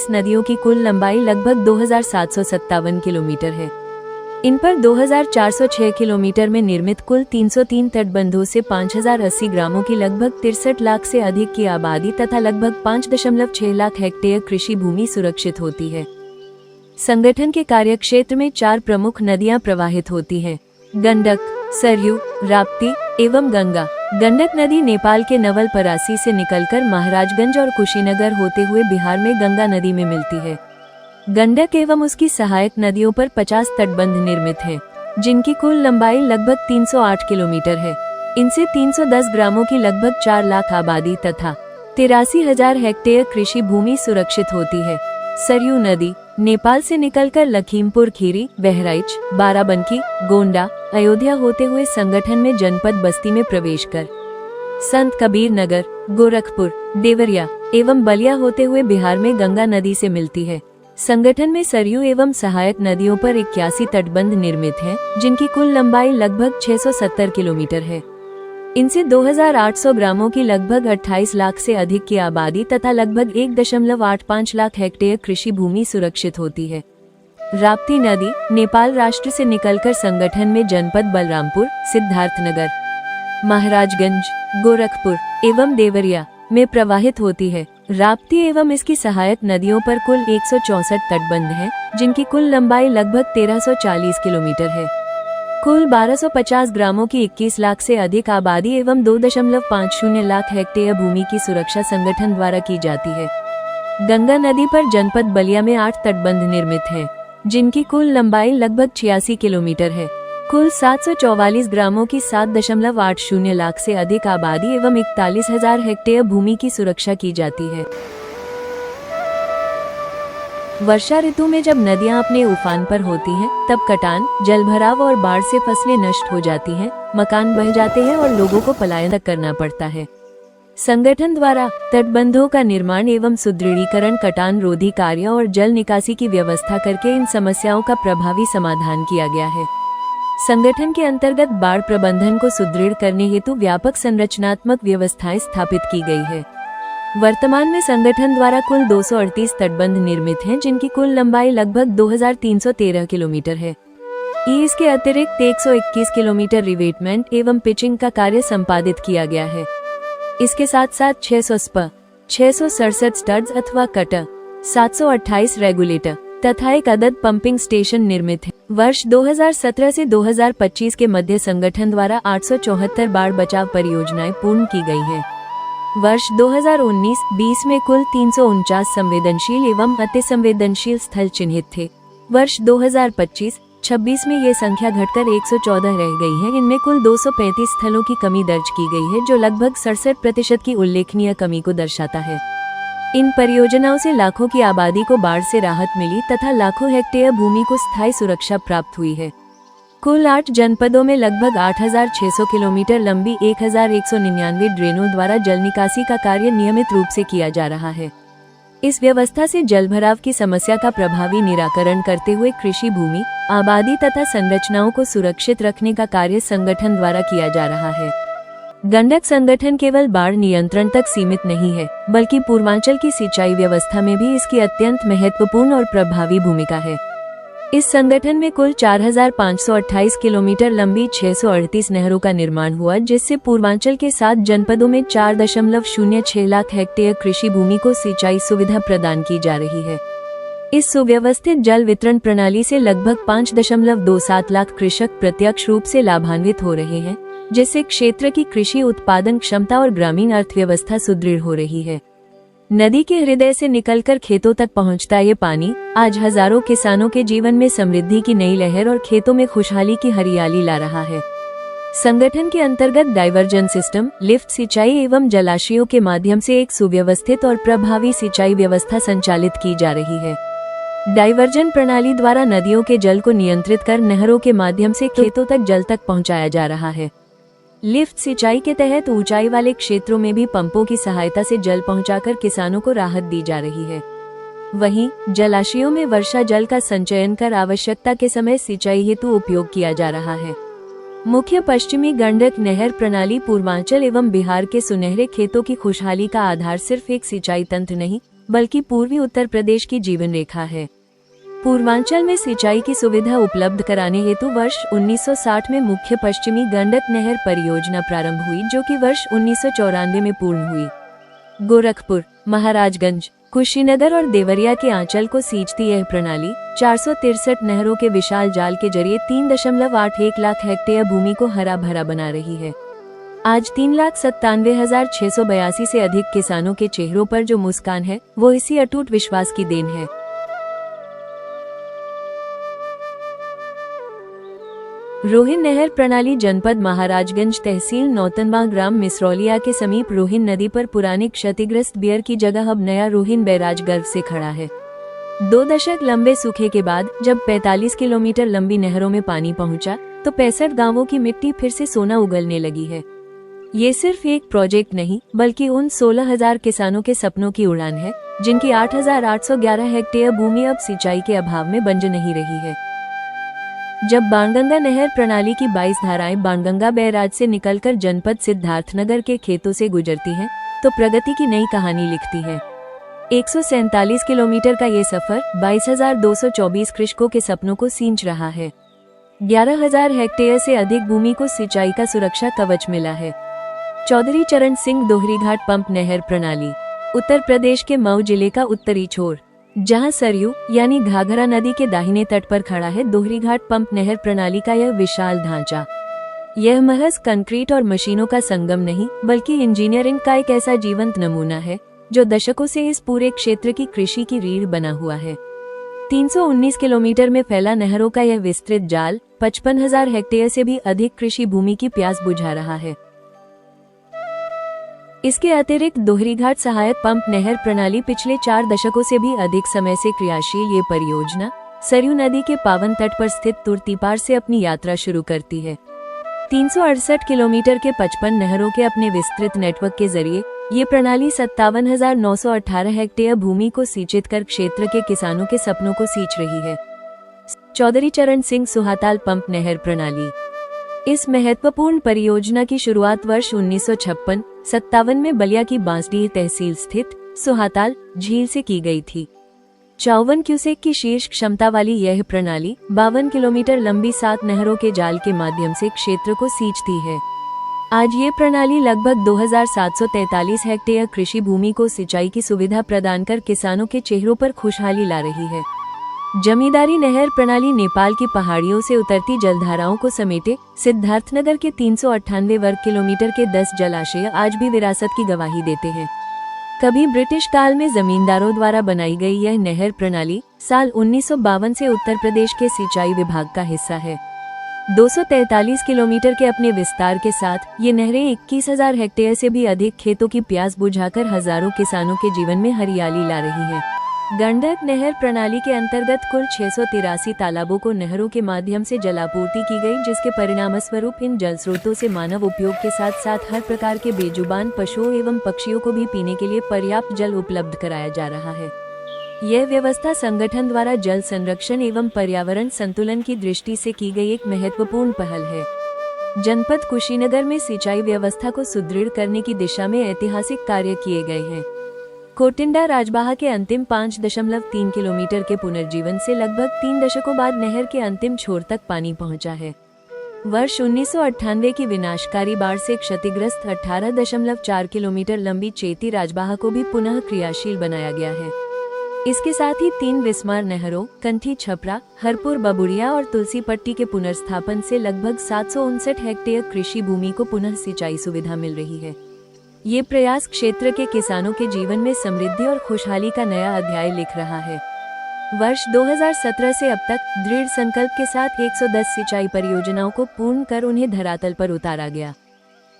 22 नदियों की कुल लंबाई लगभग 2757 किलोमीटर है। इन पर 2406 किलोमीटर में निर्मित कुल 303 तटबंधों से 5080 ग्रामों की लगभग 63 लाख से अधिक की आबादी तथा लगभग 5.6 लाख हेक्टेयर कृषि भूमि सुरक्षित होती है। संगठन के कार्यक्षेत्र में 4 प्रमुख नदियां प्रवाहित होती हैं: गंडक, सरयू, राप्ती एवं गंगा। गंडक नदी नेपाल के नवलपरासी से निकलकर महाराजगंज और कुशीनगर होते हुए बिहार में गंगा नदी में मिलती है। गंडक एवं उसकी सहायक नदियों पर 50 तटबंध निर्मित हैं, जिनकी कुल लंबाई लगभग 308 किलोमीटर है। इनसे 310 ग्रामों की लगभग 4 लाख आबादी तथा 83,000 हेक्टेयर कृषि भूमि सुरक्षित होती है। सरयू नदी नेपाल से निकलकर लखीमपुर खीरी, बहराइच, बाराबंकी, गोंडा, अयोध्या होते हुए संगठन में जनपद बस्ती में प्रवेश कर संत कबीर नगर, गोरखपुर, देवरिया एवं बलिया होते हुए बिहार में गंगा नदी से मिलती है। संगठन में सरयू एवं सहायक नदियों पर 81 तटबंध निर्मित हैं, जिनकी कुल लंबाई लगभग 670 किलोमीटर है। इनसे 2800 ग्रामों की लगभग 28 लाख से अधिक की आबादी तथा लगभग 1.85 लाख हेक्टेयर कृषि भूमि सुरक्षित होती है। राप्ती नदी नेपाल राष्ट्र से निकलकर संगठन में जनपद बलरामपुर, सिद्धार्थनगर, महाराजगंज, गोरखपुर एवं देवरिया में प्रवाहित होती है। राप्ती एवं इसकी सहायक नदियों पर कुल 164 तटबंध हैं, जिनकी कुल लंबाई लगभग 1340 किलोमीटर है। कुल 1250 ग्रामों की 21 लाख से अधिक आबादी एवं 2.50 लाख हेक्टेयर भूमि की सुरक्षा संगठन द्वारा की जाती है। गंगा नदी पर जनपद बलिया में 8 तटबंध निर्मित हैं, जिनकी कुल लंबाई लगभग 86 किलोमीटर है। कुल 744 ग्रामों की 7.80 लाख से अधिक आबादी एवं 41,000 हेक्टेयर भूमि की सुरक्षा की जाती है। वर्षा ऋतु में जब नदियां अपने उफान पर होती हैं, तब कटान, जलभराव और बाढ़ से फसलें नष्ट हो जाती हैं, मकान बह जाते हैं और लोगों को पलायन करना पड़ता है। संगठन द्वारा तटबंधों का निर्माण एवं सुदृढ़ीकरण, कटान रोधी कार्य और जल निकासी की व्यवस्था करके इन समस्याओं का प्रभावी समाधान किया गया है। संगठन के अंतर्गत बाढ़ प्रबंधन को सुदृढ़ करने हेतु व्यापक संरचनात्मक व्यवस्थाएं स्थापित की गई है। वर्तमान में संगठन द्वारा कुल 238 तटबंध निर्मित हैं, जिनकी कुल लंबाई लगभग 2313 किलोमीटर है। इसके अतिरिक्त 121 किलोमीटर रिवेटमेंट एवं पिचिंग का कार्य संपादित किया गया है। इसके साथ साथ 600 स्पा, 667 स्टड्स अथवा कटर, 728 रेगुलेटर तथा एक अदद पंपिंग स्टेशन निर्मित है। वर्ष 2017 से 2025 के मध्य संगठन द्वारा 874 बाढ़ बचाव परियोजनाएं पूर्ण की गई हैं। वर्ष 2019-20 में कुल 349 संवेदनशील एवं अति संवेदनशील स्थल चिन्हित थे। वर्ष 2025-26 में ये संख्या घटकर 114 रह गई है। इनमें कुल 235 स्थलों की कमी दर्ज की गई है, जो लगभग 67% की उल्लेखनीय कमी को दर्शाता है। इन परियोजनाओं से लाखों की आबादी को बाढ़ से राहत मिली तथा लाखों हेक्टेयर भूमि को स्थायी सुरक्षा प्राप्त हुई है। कुल 8 जनपदों में लगभग 8600 किलोमीटर लंबी 1199 ड्रेनों द्वारा जल निकासी का कार्य नियमित रूप से किया जा रहा है। इस व्यवस्था से जलभराव की समस्या का प्रभावी निराकरण करते हुए कृषि भूमि, आबादी तथा संरचनाओं को सुरक्षित रखने का कार्य संगठन द्वारा किया जा रहा है। गंडक संगठन केवल बाढ़ नियंत्रण तक सीमित नहीं है, बल्कि पूर्वांचल की सिंचाई व्यवस्था में भी इसकी अत्यंत महत्वपूर्ण और प्रभावी भूमिका है। इस संगठन में कुल 4528 किलोमीटर लंबी 638 नहरों का निर्माण हुआ, जिससे पूर्वांचल के 7 जनपदों में 4.06 लाख हेक्टेयर कृषि भूमि को सिंचाई सुविधा प्रदान की जा रही है। इस सुव्यवस्थित जल वितरण प्रणाली से लगभग 5.27 लाख कृषक प्रत्यक्ष रूप से लाभान्वित हो रहे हैं, जिससे क्षेत्र की कृषि उत्पादन क्षमता और ग्रामीण अर्थव्यवस्था सुदृढ़ हो रही है। नदी के हृदय से निकलकर खेतों तक पहुंचता ये पानी आज हजारों किसानों के जीवन में समृद्धि की नई लहर और खेतों में खुशहाली की हरियाली ला रहा है। संगठन के अंतर्गत डाइवर्जन सिस्टम, लिफ्ट सिंचाई एवं जलाशयों के माध्यम से एक सुव्यवस्थित और प्रभावी सिंचाई व्यवस्था संचालित की जा रही है। डाइवर्जन प्रणाली द्वारा नदियों के जल को नियंत्रित कर नहरों के माध्यम से खेतों तक जल तक पहुंचाया जा रहा है। लिफ्ट सिंचाई के तहत ऊंचाई वाले क्षेत्रों में भी पंपों की सहायता से जल पहुंचाकर किसानों को राहत दी जा रही है। वहीं जलाशयों में वर्षा जल का संचयन कर आवश्यकता के समय सिंचाई हेतु उपयोग किया जा रहा है। मुख्य पश्चिमी गंडक नहर प्रणाली पूर्वांचल एवं बिहार के सुनहरे खेतों की खुशहाली का आधार सिर्फ एक सिंचाई तंत्र नहीं, बल्कि पूर्वी उत्तर प्रदेश की जीवन रेखा है। पूर्वांचल में सिंचाई की सुविधा उपलब्ध कराने हेतु वर्ष 1960 में मुख्य पश्चिमी गंडक नहर परियोजना प्रारंभ हुई, जो कि वर्ष 1994 में पूर्ण हुई। गोरखपुर, महाराजगंज, कुशीनगर और देवरिया के आंचल को सींचती यह प्रणाली 463 नहरों के विशाल जाल के जरिए 3.81 लाख हेक्टेयर भूमि को हरा भरा बना रही है। आज 3,97,682 से अधिक किसानों के चेहरों पर जो मुस्कान है, वो इसी अटूट विश्वास की देन है। रोहिन नहर प्रणाली जनपद महाराजगंज, तहसील नौतनवा, ग्राम मिसरौलिया के समीप रोहिन नदी पर पुराने क्षतिग्रस्त बियर की जगह अब नया रोहिन बैराज गर्व से खड़ा है। 2 दशक लंबे सूखे के बाद जब 45 किलोमीटर लंबी नहरों में पानी पहुंचा, तो 65 गांवों की मिट्टी फिर से सोना उगलने लगी है। ये सिर्फ एक प्रोजेक्ट नहीं, बल्कि उन 16,000 किसानों के सपनों की उड़ान है, जिनकी 8,811 हेक्टेयर भूमि अब सिंचाई के अभाव में बंजर नहीं रही है। जब बाणगंगा नहर प्रणाली की 22 धाराएं बाणगंगा बैराज से निकलकर जनपद सिद्धार्थनगर के खेतों से गुजरती हैं, तो प्रगति की नई कहानी लिखती है। 147 किलोमीटर का ये सफर 22,224 कृषकों के सपनों को सींच रहा है। 11,000 हेक्टेयर से अधिक भूमि को सिंचाई का सुरक्षा कवच मिला है। चौधरी चरण सिंह दोहरीघाट पंप नहर प्रणाली उत्तर प्रदेश के मऊ जिले का उत्तरी छोर, जहां सरयू यानी घाघरा नदी के दाहिने तट पर खड़ा है दोहरीघाट पंप नहर प्रणाली का यह विशाल ढांचा। यह महज कंक्रीट और मशीनों का संगम नहीं, बल्कि इंजीनियरिंग का एक ऐसा जीवंत नमूना है जो दशकों से इस पूरे क्षेत्र की कृषि की रीढ़ बना हुआ है। 319 किलोमीटर में फैला नहरों का यह विस्तृत जाल 55,000 हेक्टेयर से भी अधिक कृषि भूमि की प्यास बुझा रहा है। इसके अतिरिक्त दोहरीघाट सहायक पंप नहर प्रणाली पिछले 4 दशकों से भी अधिक समय से क्रियाशील ये परियोजना सरयू नदी के पावन तट पर स्थित तुर्तीपार से अपनी यात्रा शुरू करती है। 368 किलोमीटर के 55 नहरों के अपने विस्तृत नेटवर्क के जरिए ये प्रणाली 57,918 हेक्टेयर भूमि को सिंचित कर क्षेत्र के किसानों के सपनों को सींच रही है। चौधरी चरण सिंह सुहाताल पंप नहर प्रणाली इस महत्वपूर्ण परियोजना की शुरुआत वर्ष 1956-57 में बलिया की बांसडीह तहसील स्थित सुहाताल झील से की गई थी। 54 क्यूसेक की शीर्ष क्षमता वाली यह प्रणाली 52 किलोमीटर लंबी 7 नहरों के जाल के माध्यम से क्षेत्र को सींचती है। आज ये प्रणाली लगभग 2,743 हेक्टेयर कृषि भूमि को सिंचाई की सुविधा प्रदान कर किसानों के चेहरों पर खुशहाली ला रही है। जमींदारी नहर प्रणाली नेपाल की पहाड़ियों से उतरती जलधाराओं को समेटे सिद्धार्थनगर के 398 वर्ग किलोमीटर के 10 जलाशय आज भी विरासत की गवाही देते हैं। कभी ब्रिटिश काल में जमींदारों द्वारा बनाई गई यह नहर प्रणाली साल 1952 से उत्तर प्रदेश के सिंचाई विभाग का हिस्सा है। 243 किलोमीटर के अपने विस्तार के साथ ये नहरें 21,000 हेक्टेयर से भी अधिक खेतों की प्यास बुझाकर हजारों किसानों के जीवन में हरियाली ला रही है। गंडक नहर प्रणाली के अंतर्गत कुल 683 तालाबों को नहरों के माध्यम से जलापूर्ति की गई, जिसके परिणामस्वरूप इन जल स्रोतों से मानव उपयोग के साथ साथ हर प्रकार के बेजुबान पशुओं एवं पक्षियों को भी पीने के लिए पर्याप्त जल उपलब्ध कराया जा रहा है। यह व्यवस्था संगठन द्वारा जल संरक्षण एवं पर्यावरण संतुलन की दृष्टि से की गई एक महत्वपूर्ण पहल है। जनपद कुशीनगर में सिंचाई व्यवस्था को सुदृढ़ करने की दिशा में ऐतिहासिक कार्य किए गए हैं। कोटिंडा राजबाहा के अंतिम 5.3 किलोमीटर के पुनर्जीवन से लगभग 3 दशकों बाद नहर के अंतिम छोर तक पानी पहुंचा है। वर्ष 1998 की विनाशकारी बाढ़ से क्षतिग्रस्त 18.4 किलोमीटर लंबी चेती राजबाहा को भी पुनः क्रियाशील बनाया गया है। इसके साथ ही 3 विस्मार नहरों कंठी छपरा, हरपुर बबुड़िया और तुलसी पट्टी के पुनर्स्थापन से लगभग 759 हेक्टेयर कृषि भूमि को पुनः सिंचाई सुविधा मिल रही है। ये प्रयास क्षेत्र के किसानों के जीवन में समृद्धि और खुशहाली का नया अध्याय लिख रहा है। वर्ष 2017 से अब तक दृढ़ संकल्प के साथ 110 सिंचाई परियोजनाओं को पूर्ण कर उन्हें धरातल पर उतारा गया।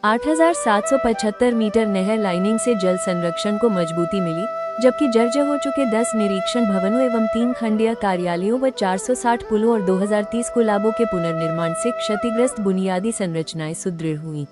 8,775 मीटर नहर लाइनिंग से जल संरक्षण को मजबूती मिली, जबकि जर्जर हो चुके 10 निरीक्षण भवनों एवं 3 खंडीय कार्यालयों व 460 पुलों और 2030 कुलाबों के पुनर्निर्माण से क्षतिग्रस्त बुनियादी संरचनाएं सुदृढ़ हुई।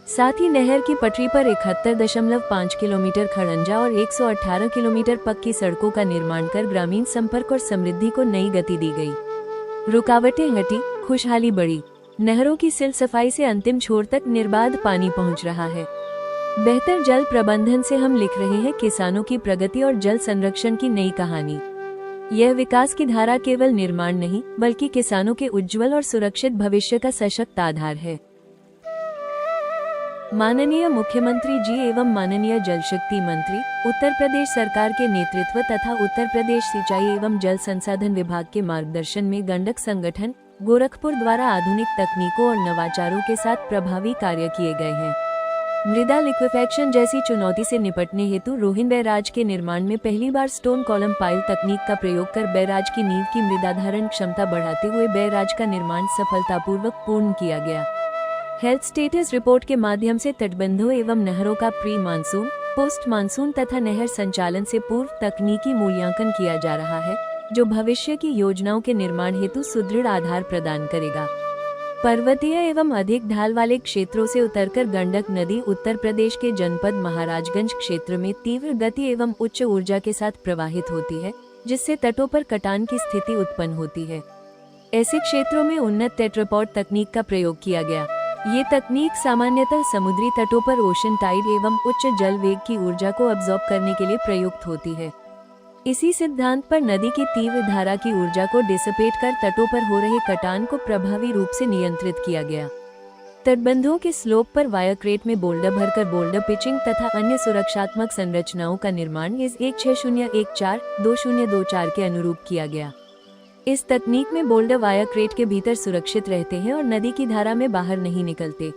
साथ ही नहर की पटरी पर 71.5 किलोमीटर खड़ंजा और 118 किलोमीटर पक्की सड़कों का निर्माण कर ग्रामीण संपर्क और समृद्धि को नई गति दी गई। रुकावटें हटी, खुशहाली बढ़ी। नहरों की सिल सफाई से अंतिम छोर तक निर्बाध पानी पहुंच रहा है। बेहतर जल प्रबंधन से हम लिख रहे हैं किसानों की प्रगति और जल संरक्षण की नई कहानी। यह विकास की धारा केवल निर्माण नहीं, बल्कि किसानों के उज्जवल और सुरक्षित भविष्य का सशक्त आधार है। माननीय मुख्यमंत्री जी एवं माननीय जल शक्ति मंत्री, उत्तर प्रदेश सरकार के नेतृत्व तथा उत्तर प्रदेश सिंचाई एवं जल संसाधन विभाग के मार्गदर्शन में गंडक संगठन गोरखपुर द्वारा आधुनिक तकनीकों और नवाचारों के साथ प्रभावी कार्य किए गए हैं। मृदा लिक्विफैक्शन जैसी चुनौती से निपटने हेतु रोहिन बैराज के निर्माण में पहली बार स्टोन कॉलम पाइल तकनीक का प्रयोग कर बैराज की नींव की मृदा धारण क्षमता बढ़ाते हुए बैराज का निर्माण सफलतापूर्वक पूर्ण किया गया। हेल्थ स्टेटस रिपोर्ट के माध्यम से तटबंधों एवं नहरों का प्री मानसून, पोस्ट मानसून तथा नहर संचालन से पूर्व तकनीकी मूल्यांकन किया जा रहा है, जो भविष्य की योजनाओं के निर्माण हेतु सुदृढ़ आधार प्रदान करेगा। पर्वतीय एवं अधिक ढाल वाले क्षेत्रों से उतरकर गंडक नदी उत्तर प्रदेश के जनपद महाराजगंज क्षेत्र में तीव्र गति एवं उच्च ऊर्जा के साथ प्रवाहित होती है, जिससे तटों पर कटान की स्थिति उत्पन्न होती है। ऐसे क्षेत्रों में उन्नत टेट्रापॉड तकनीक का प्रयोग किया गया। ये तकनीक सामान्यतः समुद्री तटों पर ओशन टाइड एवं उच्च जल वेग की ऊर्जा को अब्सॉर्ब करने के लिए प्रयुक्त होती है। इसी सिद्धांत पर नदी की तीव्र धारा की ऊर्जा को डिसिपेट कर तटों पर हो रहे कटान को प्रभावी रूप से नियंत्रित किया गया। तटबंधों के स्लोप पर वायर क्रेट में बोल्डर भरकर बोल्डर पिचिंग तथा अन्य सुरक्षात्मक संरचनाओं का निर्माण इस 16014224 के अनुरूप किया गया। इस तकनीक में बोल्डर वायर क्रेट के भीतर सुरक्षित रहते हैं और नदी की धारा में बाहर नहीं निकलते।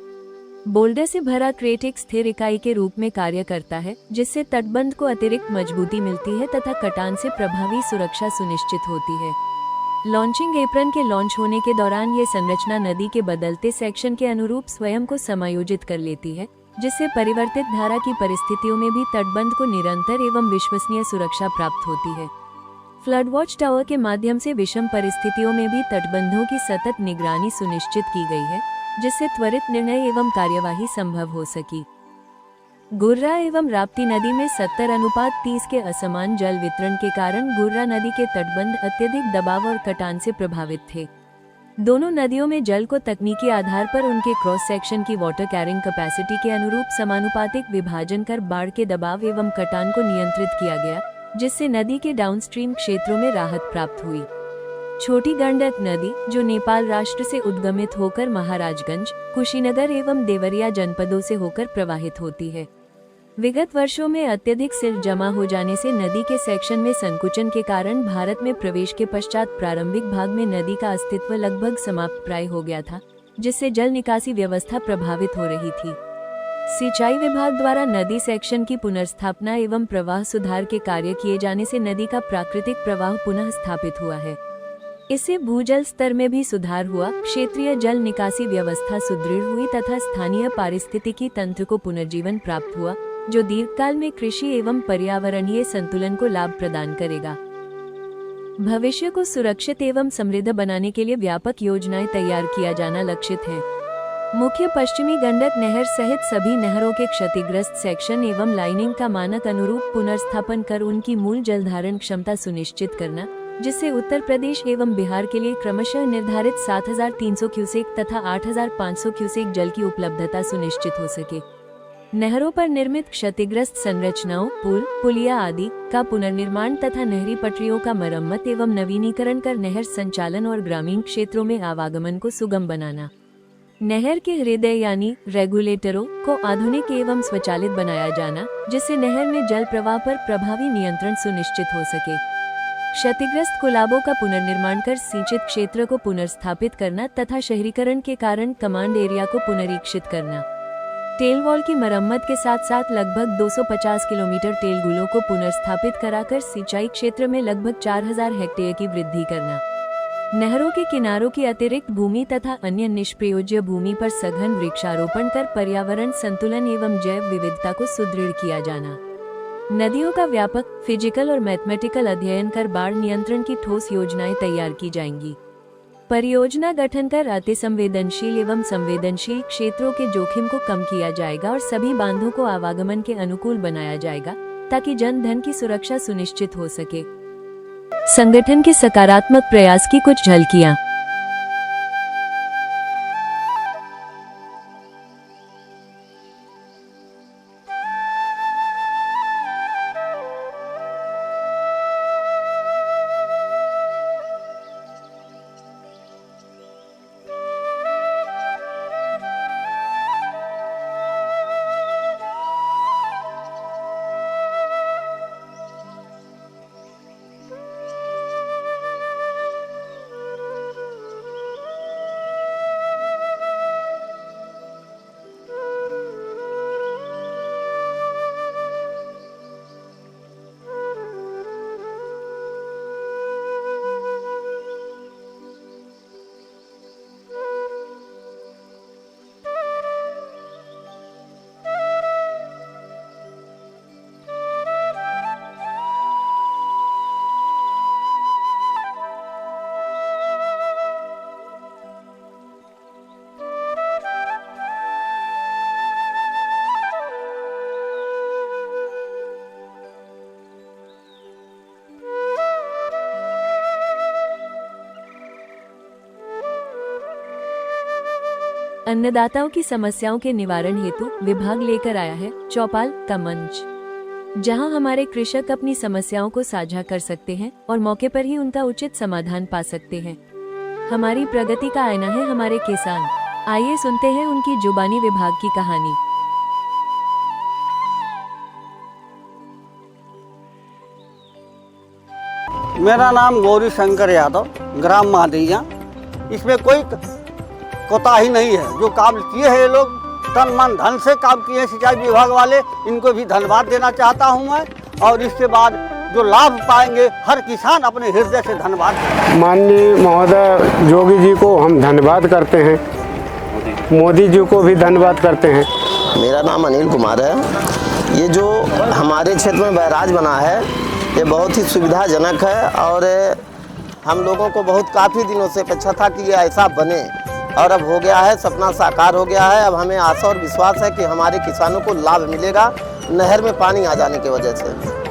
बोल्डर से भरा क्रेट एक स्थिर इकाई के रूप में कार्य करता है, जिससे तटबंध को अतिरिक्त मजबूती मिलती है तथा कटान से प्रभावी सुरक्षा सुनिश्चित होती है। लॉन्चिंग एप्रन के लॉन्च होने के दौरान ये संरचना नदी के बदलते सेक्शन के अनुरूप स्वयं को समायोजित कर लेती है, जिससे परिवर्तित धारा की परिस्थितियों में भी तटबंध को निरंतर एवं विश्वसनीय सुरक्षा प्राप्त होती है। फ्लड वॉच टावर के माध्यम से विषम परिस्थितियों में भी तटबंधों की सतत निगरानी सुनिश्चित की गई है, जिससे त्वरित निर्णय एवं कार्यवाही संभव हो सकी। गुर्रा एवं राप्ती नदी में 70:30 के असमान जल वितरण के कारण गुर्रा नदी के तटबंध अत्यधिक दबाव और कटान से प्रभावित थे। दोनों नदियों में जल को तकनीकी आधार पर उनके क्रॉस सेक्शन की वाटर कैरिंग कैपेसिटी के अनुरूप समानुपातिक विभाजन कर बाढ़ के दबाव एवं कटान को नियंत्रित किया गया, जिससे नदी के डाउनस्ट्रीम क्षेत्रों में राहत प्राप्त हुई। छोटी गंडक नदी, जो नेपाल राष्ट्र से उद्गमित होकर महाराजगंज, कुशीनगर एवं देवरिया जनपदों से होकर प्रवाहित होती है। विगत वर्षों में अत्यधिक सिल्ट जमा हो जाने से नदी के सेक्शन में संकुचन के कारण भारत में प्रवेश के पश्चात प्रारंभिक भाग में नदी का अस्तित्व लगभग समाप्त प्राय हो गया था, जिससे जल निकासी व्यवस्था प्रभावित हो रही थी। सिंचाई विभाग द्वारा नदी सेक्शन की पुनर्स्थापना एवं प्रवाह सुधार के कार्य किए जाने से नदी का प्राकृतिक प्रवाह पुनः स्थापित हुआ है। इससे भूजल स्तर में भी सुधार हुआ, क्षेत्रीय जल निकासी व्यवस्था सुदृढ़ हुई तथा स्थानीय पारिस्थितिकी तंत्र को पुनर्जीवन प्राप्त हुआ, जो दीर्घकाल में कृषि एवं पर्यावरणीय संतुलन को लाभ प्रदान करेगा। भविष्य को सुरक्षित एवं समृद्ध बनाने के लिए व्यापक योजनाएं तैयार किया जाना लक्षित है। मुख्य पश्चिमी गंडक नहर सहित सभी नहरों के क्षतिग्रस्त सेक्शन एवं लाइनिंग का मानक अनुरूप पुनर्स्थापन कर उनकी मूल जलधारण क्षमता सुनिश्चित करना, जिससे उत्तर प्रदेश एवं बिहार के लिए क्रमशः निर्धारित 7300 क्यूसेक तथा 8500 क्यूसेक जल की उपलब्धता सुनिश्चित हो सके। नहरों पर निर्मित क्षतिग्रस्त संरचनाओं, पुल, पुलिया आदि का पुनर्निर्माण तथा नहरी पटरियों का मरम्मत एवं नवीनीकरण कर नहर संचालन और ग्रामीण क्षेत्रों में आवागमन को सुगम बनाना। नहर के हृदय यानी रेगुलेटरों को आधुनिक एवं स्वचालित बनाया जाना, जिससे नहर में जल प्रवाह पर प्रभावी नियंत्रण सुनिश्चित हो सके। क्षतिग्रस्त कुलाबों का पुनर्निर्माण कर सिंचित क्षेत्र को पुनर्स्थापित करना तथा शहरीकरण के कारण कमांड एरिया को पुनरीक्षित करना। टेल वॉल की मरम्मत के साथ साथ लगभग 250 किलोमीटर टेल गुलों को पुनर्स्थापित कराकर सिंचाई क्षेत्र में लगभग 4000 हेक्टेयर की वृद्धि करना। नहरों के किनारों की अतिरिक्त भूमि तथा अन्य निष्प्रयोज्य भूमि पर सघन वृक्षारोपण कर पर्यावरण संतुलन एवं जैव विविधता को सुदृढ़ किया जाना। नदियों का व्यापक फिजिकल और मैथमेटिकल अध्ययन कर बाढ़ नियंत्रण की ठोस योजनाएं तैयार की जाएंगी। परियोजना गठन कर अति संवेदनशील एवं संवेदनशील क्षेत्रों के जोखिम को कम किया जाएगा और सभी बांधों को आवागमन के अनुकूल बनाया जाएगा, ताकि जन धन की सुरक्षा सुनिश्चित हो सके। संगठन के सकारात्मक प्रयास की कुछ झलकियां। अन्नदाताओं की समस्याओं के निवारण हेतु विभाग लेकर आया है चौपाल का मंच, जहां हमारे कृषक अपनी समस्याओं को साझा कर सकते हैं और मौके पर ही उनका उचित समाधान पा सकते हैं। हमारी प्रगति का आईना है हमारे किसान। आइए सुनते हैं उनकी जुबानी विभाग की कहानी। मेरा नाम गौरी शंकर यादव, ग्राम महादिया। इसमें कोई कोताही नहीं है। जो काम किए हैं ये लोग तन मन धन से काम किए हैं सिंचाई विभाग वाले, इनको भी धन्यवाद देना चाहता हूं मैं। और इसके बाद जो लाभ पाएंगे हर किसान अपने हृदय से धन्यवाद दें। माननीय महोदय योगी जी को हम धन्यवाद करते हैं, मोदी जी को भी धन्यवाद करते हैं। मेरा नाम अनिल कुमार है। ये जो हमारे क्षेत्र में बैराज बना है ये बहुत ही सुविधाजनक है और हम लोगों को बहुत काफ़ी दिनों से अपेक्षा था कि ये ऐसा बने और अब हो गया है, सपना साकार हो गया है। अब हमें आशा और विश्वास है कि हमारे किसानों को लाभ मिलेगा नहर में पानी आ जाने की वजह से।